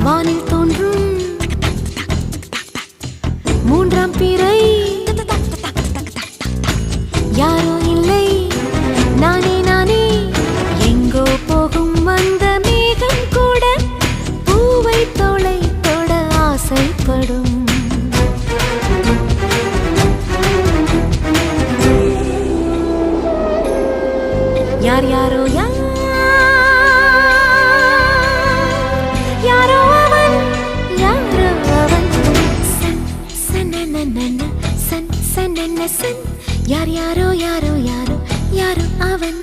வானில் தோன்றும் மூன்றாம் பிறை யாரோ இல்லை நானே நானே எங்கோ போகும் அந்த மேகம் கூட பூவை தோளை தொட ஆசைப்படும் யார் யாரோ யாரோ அவன் யாரோ அவன் சன் சனனனன சன் சனன சன் யார் யாரோ யாரோ யாரோ யாரோ அவன்